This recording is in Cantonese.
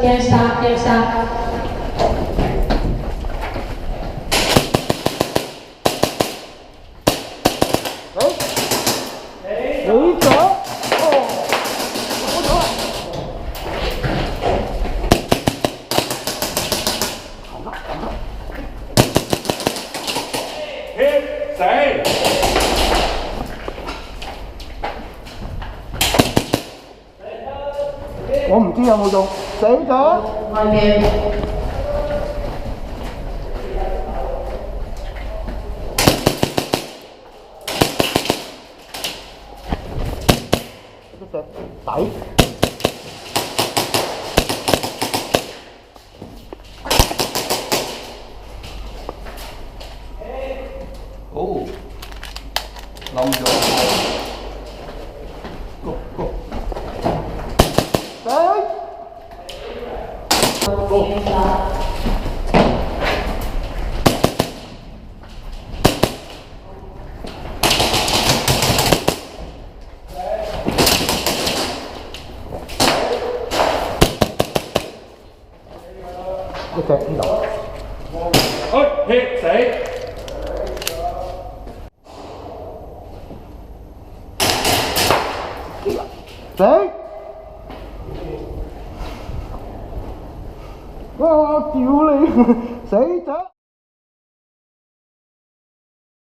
Can't stop, can't stop. 有一脚。 死！我唔知有冇中，死咗。外面。底。哦，冧咗。Go go。一隻呢度。hit 死！死！我屌你，死咗！